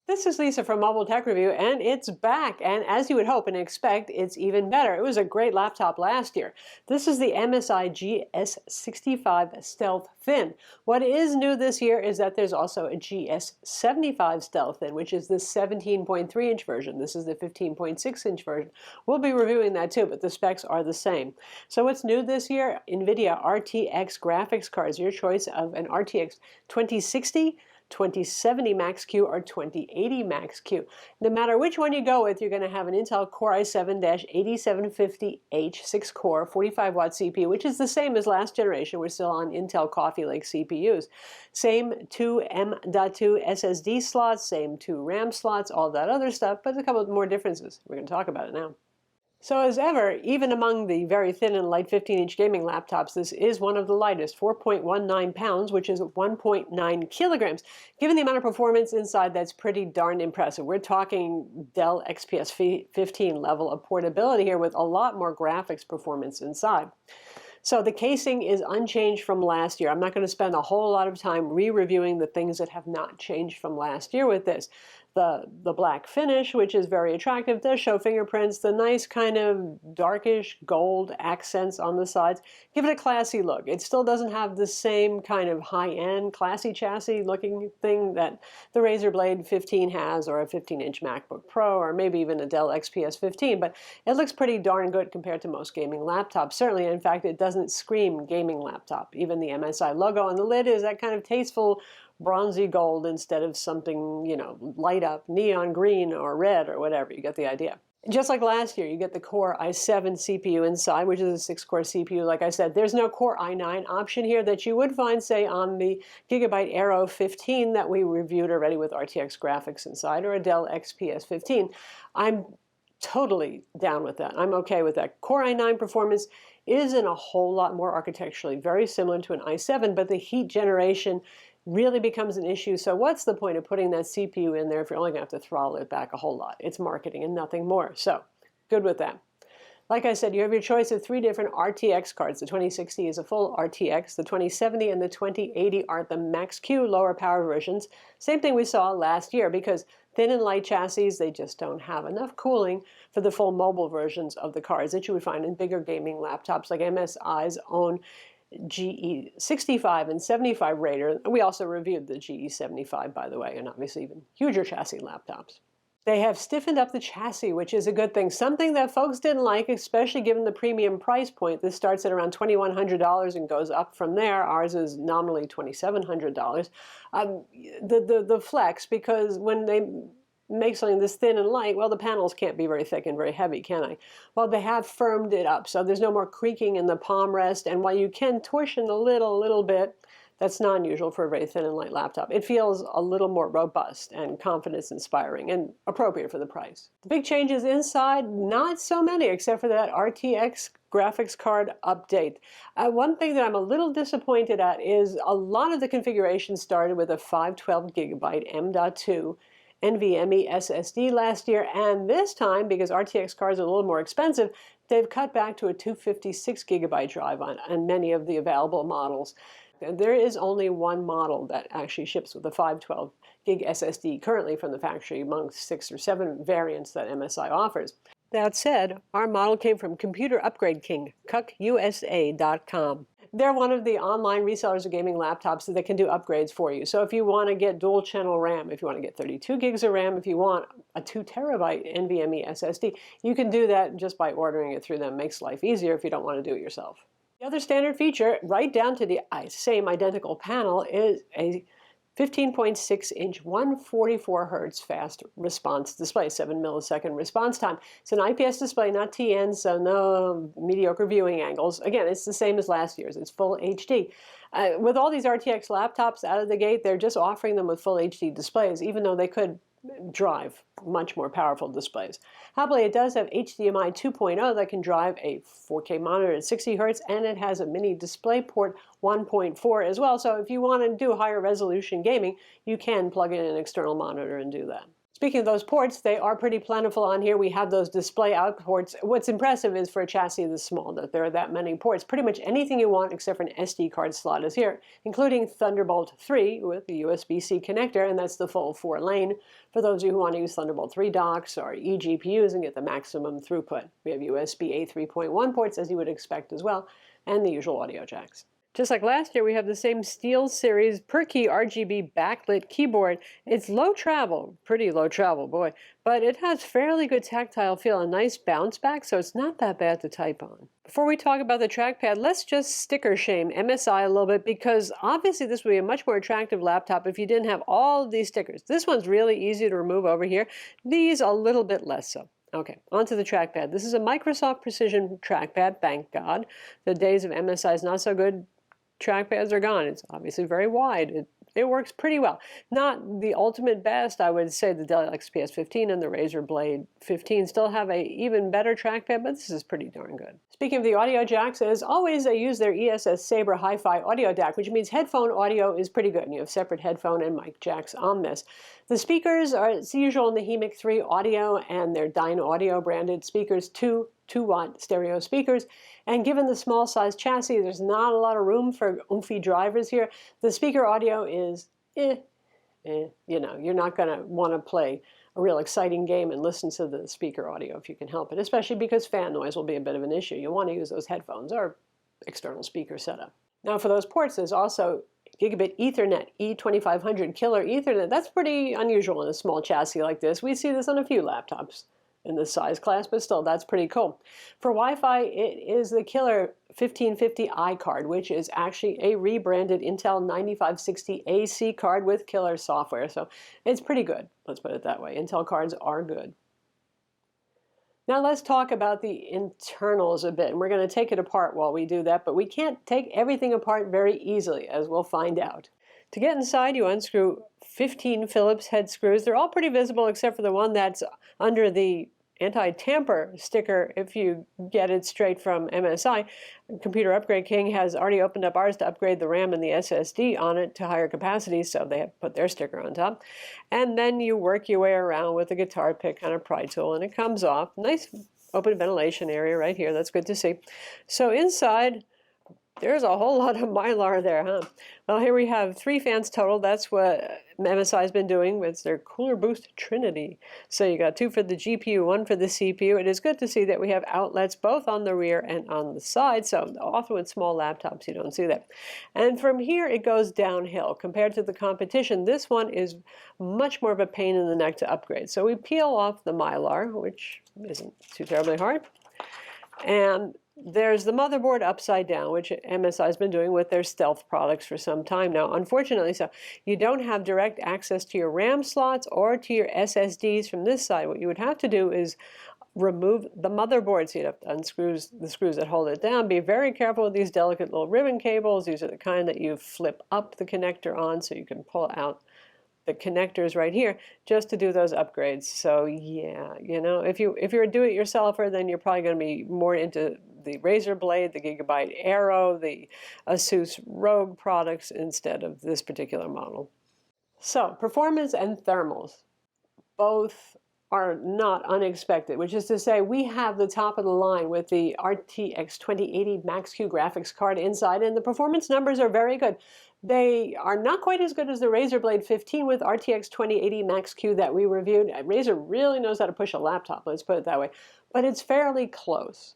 This is Lisa from Mobile Tech Review, and it's back. And as you would hope and expect, it's even better. It was a great laptop last year. This is the MSI GS65 Stealth Thin. What is new this year is that there's also a GS75 Stealth Thin, which is the 17.3-inch version. This is the 15.6-inch version. We'll be reviewing that too, but the specs are the same. So what's new this year? NVIDIA RTX graphics cards. Your choice of an RTX 2060, 2070 Max-Q or 2080 Max-Q. No matter which one you go with, you're going to have an Intel Core i7-8750H 6-core 45-watt CPU, which is the same as last generation. We're still on Intel Coffee Lake CPUs. Same 2 M.2 SSD slots, same 2 RAM slots, all that other stuff, but a couple of more differences. We're going to talk about it now. So as ever, even among the very thin and light 15-inch gaming laptops, this is one of the lightest, 4.19 pounds, which is 1.9 kilograms. Given the amount of performance inside, that's pretty darn impressive. We're talking Dell XPS 15 level of portability here with a lot more graphics performance inside. So the casing is unchanged from last year. I'm not going to spend a whole lot of time re-reviewing the things that have not changed from last year with this. The black finish, which is very attractive, does show fingerprints. The nice kind of darkish gold accents on the sides give it a classy look. It still doesn't have the same kind of high-end, classy chassis looking thing that the Razer Blade 15 has, or a 15-inch MacBook Pro, or maybe even a Dell XPS 15, but it looks pretty darn good compared to most gaming laptops. Certainly, in fact, it doesn't scream gaming laptop. Even the MSI logo on the lid is that kind of tasteful bronzy gold instead of something, you know, light up neon green or red or whatever. You get the idea. Just like last year, you get the Core i7 CPU inside, which is a 6-core CPU. Like I said, there's no Core i9 option here that you would find, say, on the Gigabyte Aero 15 that we reviewed already with RTX graphics inside, or a Dell XPS 15. I'm totally down with that. I'm okay with that. Core i9 performance isn't a whole lot more architecturally very similar to an i7, but the heat generation really becomes an issue. So what's the point of putting that CPU in there if you're only going to have to throttle it back a whole lot? It's marketing and nothing more. So good with that. Like I said, you have your choice of 3 different RTX cards. The 2060 is a full RTX. The 2070 and the 2080 are the Max-Q lower power versions. Same thing we saw last year, because thin and light chassis, they just don't have enough cooling for the full mobile versions of the cards that you would find in bigger gaming laptops like MSI's own GE65 and 75 Raider. We also reviewed the GE75, by the way, and obviously even huger chassis laptops. They have stiffened up the chassis, which is a good thing. Something that folks didn't like, especially given the premium price point. This starts at around $2,100 and goes up from there. Ours is nominally $2,700. The flex, because when they make something this thin and light, well, the panels can't be very thick and very heavy, can I? Well, they have firmed it up, so there's no more creaking in the palm rest, and while you can torsion a little bit, that's not unusual for a very thin and light laptop. It feels a little more robust and confidence-inspiring and appropriate for the price. The big changes inside, not so many, except for that RTX graphics card update. One thing that I'm a little disappointed at is a lot of the configuration started with a 512 gigabyte M.2 NVMe SSD last year, and this time, because RTX cards are a little more expensive, they've cut back to a 256 gigabyte drive on many of the available models. There is only one model that actually ships with a 512 gig SSD currently from the factory amongst 6 or 7 variants that MSI offers. That said, our model came from Computer Upgrade King, CUKUSA.com. They're one of the online resellers of gaming laptops that can do upgrades for you. So if you want to get dual channel RAM, if you want to get 32 gigs of RAM, if you want a 2 terabyte NVMe SSD, you can do that just by ordering it through them. Makes life easier if you don't want to do it yourself. The other standard feature, right down to the same identical panel, is a 15.6-inch 144 hertz fast response display, 7 millisecond response time. It's an IPS display, not TN, so no mediocre viewing angles. Again, it's the same as last year's. It's full HD. With all these RTX laptops out of the gate, they're just offering them with full HD displays, even though they could drive much more powerful displays. Happily, it does have HDMI 2.0 that can drive a 4K monitor at 60 Hz, and it has a mini DisplayPort 1.4 as well. So if you want to do higher resolution gaming, you can plug in an external monitor and do that. Speaking of those ports, they are pretty plentiful on here. We have those display out ports. What's impressive is for a chassis this small that there are that many ports. Pretty much anything you want except for an SD card slot is here, including Thunderbolt 3 with the USB-C connector, and that's the full 4-lane for those of you who want to use Thunderbolt 3 docks or eGPUs and get the maximum throughput. We have USB-A 3.1 ports, as you would expect as well, and the usual audio jacks. Just like last year, we have the same SteelSeries per-key RGB backlit keyboard. It's low travel, pretty low travel, boy, but it has fairly good tactile feel, a nice bounce back, so it's not that bad to type on. Before we talk about the trackpad, let's just sticker shame MSI a little bit, because obviously this would be a much more attractive laptop if you didn't have all of these stickers. This one's really easy to remove over here. These a little bit less so. Okay, onto the trackpad. This is a Microsoft Precision trackpad, thank God. The days of MSI's not so good trackpads are gone. It's obviously very wide. It works pretty well. Not the ultimate best. I would say the Dell XPS 15 and the Razer Blade 15 still have a even better trackpad, but this is pretty darn good. Speaking of the audio jacks, as always, they use their ESS Sabre Hi-Fi audio DAC, which means headphone audio is pretty good. And you have separate headphone and mic jacks on this. The speakers are, as usual, in the HEMIC 3 audio and their Dyne Audio branded speakers, 2-watt stereo speakers. And given the small size chassis, there's not a lot of room for oomphy drivers here. The speaker audio is you know, you're not going to want to play a real exciting game and listen to the speaker audio if you can help it, especially because fan noise will be a bit of an issue. You want to use those headphones or external speaker setup. Now for those ports, there's also Gigabit Ethernet, E2500 killer Ethernet. That's pretty unusual in a small chassis like this. We see this on a few laptops in this size class, but still, that's pretty cool. For Wi-Fi, it is the killer 1550i card, which is actually a rebranded Intel 9560 AC card with killer software. So it's pretty good, let's put it that way. Intel cards are good. Now let's talk about the internals a bit, and we're going to take it apart while we do that, but we can't take everything apart very easily, as we'll find out. To get inside, you unscrew 15 Phillips head screws. They're all pretty visible except for the one that's under the anti-tamper sticker if you get it straight from MSI. Computer Upgrade King has already opened up ours to upgrade the RAM and the SSD on it to higher capacities, so they have put their sticker on top. And then you work your way around with a guitar pick kind of pry tool, and it comes off. Nice open ventilation area right here. That's good to see. So inside, there's a whole lot of Mylar there, huh? Well, here we have 3 fans total. That's what MSI has been doing with their Cooler Boost Trinity. So you got 2 for the GPU, 1 for the CPU. It is good to see that we have outlets both on the rear and on the side. So often with small laptops, you don't see that. And from here, it goes downhill. Compared to the competition, this one is much more of a pain in the neck to upgrade. So we peel off the Mylar, which isn't too terribly hard. And there's the motherboard upside down, which MSI has been doing with their Stealth products for some time now. Unfortunately, so you don't have direct access to your RAM slots or to your SSDs from this side. What you would have to do is remove the motherboard. So you'd have to unscrew the screws that hold it down. Be very careful with these delicate little ribbon cables. These are the kind that you flip up the connector on so you can pull out the connectors right here just to do those upgrades. So yeah, you know, if you're a do-it-yourselfer, then you're probably going to be more into the Razer Blade, the Gigabyte Aero, the Asus Rogue products instead of this particular model. So performance and thermals, both are not unexpected, which is to say we have the top of the line with the RTX 2080 Max-Q graphics card inside, and the performance numbers are very good. They are not quite as good as the Razer Blade 15 with RTX 2080 Max-Q that we reviewed. Razer really knows how to push a laptop, let's put it that way, but it's fairly close.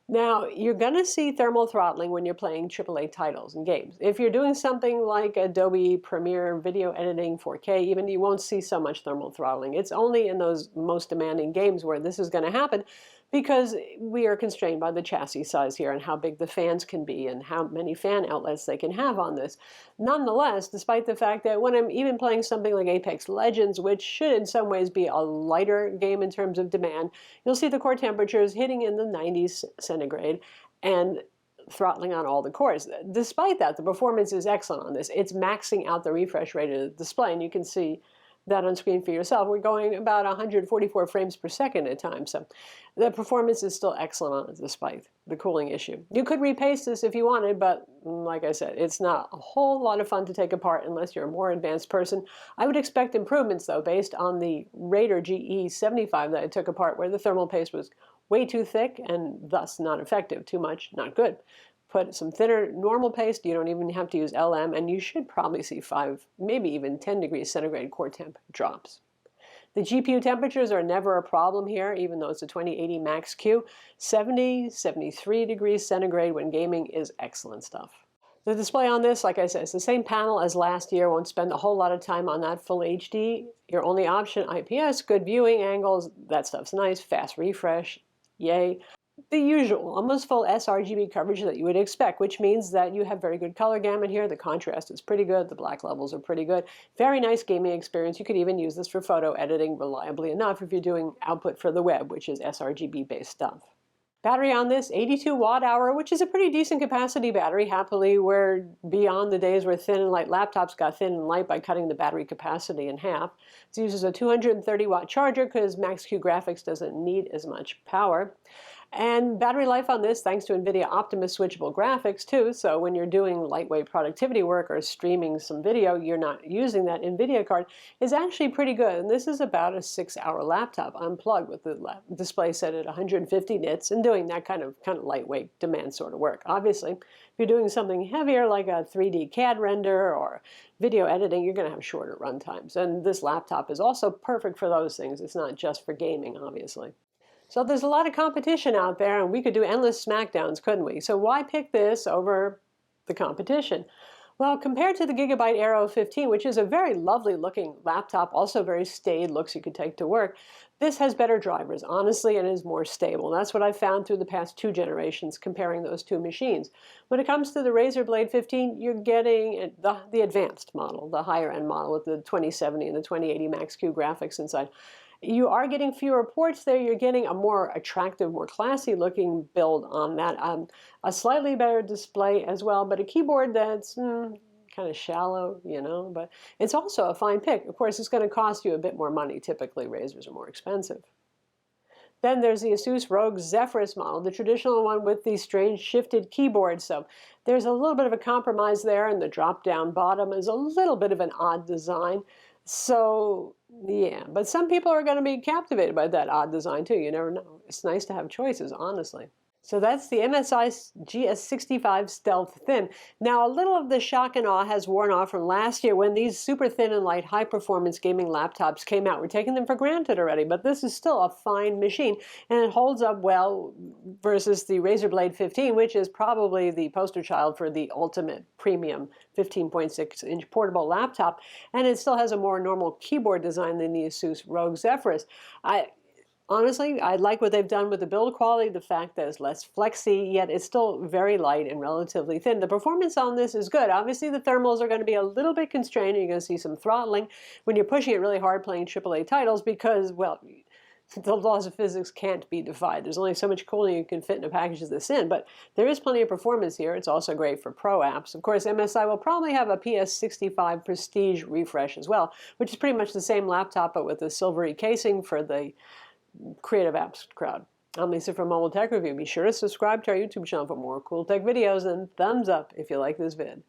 Now, you're going to see thermal throttling when you're playing AAA titles and games. If you're doing something like Adobe Premiere video editing 4K, even, you won't see so much thermal throttling. It's only in those most demanding games where this is going to happen, because we are constrained by the chassis size here and how big the fans can be and how many fan outlets they can have on this. Nonetheless, despite the fact that when I'm even playing something like Apex Legends, which should in some ways be a lighter game in terms of demand, you'll see the core temperatures hitting in the 90s centigrade and throttling on all the cores. Despite that, the performance is excellent on this. It's maxing out the refresh rate of the display, and you can see that on screen for yourself. We're going about 144 frames per second at times, so the performance is still excellent on it despite the cooling issue. You could repaste this if you wanted, but like I said, it's not a whole lot of fun to take apart unless you're a more advanced person. I would expect improvements, though, based on the Razer GE75 that I took apart, where the thermal paste was way too thick and thus not effective. Too much, not good. Put some thinner normal paste, you don't even have to use LM, and you should probably see 5, maybe even 10 degrees centigrade core temp drops. The GPU temperatures are never a problem here, even though it's a 2080 Max-Q. 70, 73 degrees centigrade when gaming is excellent stuff. The display on this, like I said, it's the same panel as last year. Won't spend a whole lot of time on that full HD. Your only option, IPS, good viewing angles, that stuff's nice, fast refresh, yay. The usual, almost full Srgb coverage that you would expect, which means that you have very good color gamut here. The contrast is pretty good. The black levels are pretty good. Very nice gaming experience. You could even use this for photo editing reliably enough if you're doing output for the web, which is Srgb-based stuff. Battery on this, 82 watt-hour, which is a pretty decent capacity battery. Happily, we're beyond the days where thin and light laptops got thin and light by cutting the battery capacity in half. It uses a 230-watt charger because Max-Q graphics doesn't need as much power. And battery life on this, thanks to NVIDIA Optimus switchable graphics too, so when you're doing lightweight productivity work or streaming some video, you're not using that NVIDIA card, is actually pretty good. And this is about a 6-hour laptop unplugged with the display set at 150 nits and doing that kind of lightweight demand sort of work. Obviously, if you're doing something heavier like a 3D CAD render or video editing, you're going to have shorter run times. And this laptop is also perfect for those things. It's not just for gaming, obviously. So there's a lot of competition out there, and we could do endless smackdowns, couldn't we? So why pick this over the competition? Well, compared to the Gigabyte Aero 15, which is a very lovely looking laptop, also very staid, looks you could take to work, this has better drivers, honestly, and is more stable. And that's what I've found through the past 2 generations comparing those 2 machines. When it comes to the Razer Blade 15, you're getting the advanced model, the higher end model with the 2070 and the 2080 Max-Q graphics inside. You are getting fewer ports there. You're getting a more attractive, more classy looking build on that. A slightly better display as well, but a keyboard that's kind of shallow, you know, but it's also a fine pick. Of course, it's going to cost you a bit more money. Typically, Razers are more expensive. Then there's the Asus ROG Zephyrus model, the traditional one with the strange shifted keyboard. So there's a little bit of a compromise there, and the drop-down bottom is a little bit of an odd design. So, yeah, but some people are going to be captivated by that odd design too. You never know. It's nice to have choices, honestly. So that's the MSI GS65 Stealth Thin. Now, a little of the shock and awe has worn off from last year when these super thin and light high-performance gaming laptops came out. We're taking them for granted already, but this is still a fine machine, and it holds up well versus the Razer Blade 15, which is probably the poster child for the ultimate premium 15.6-inch portable laptop, and it still has a more normal keyboard design than the Asus ROG Zephyrus. Honestly, I like what they've done with the build quality, the fact that it's less flexy, yet it's still very light and relatively thin. The performance on this is good. Obviously, the thermals are going to be a little bit constrained. You're going to see some throttling when you're pushing it really hard playing AAA titles because, well, the laws of physics can't be defied. There's only so much cooling you can fit in a package of this in, but there is plenty of performance here. It's also great for pro apps. Of course, MSI will probably have a PS65 Prestige refresh as well, which is pretty much the same laptop, but with a silvery casing for the creative apps crowd. I'm Lisa from Mobile Tech Review. Be sure to subscribe to our YouTube channel for more cool tech videos, and thumbs up if you like this vid.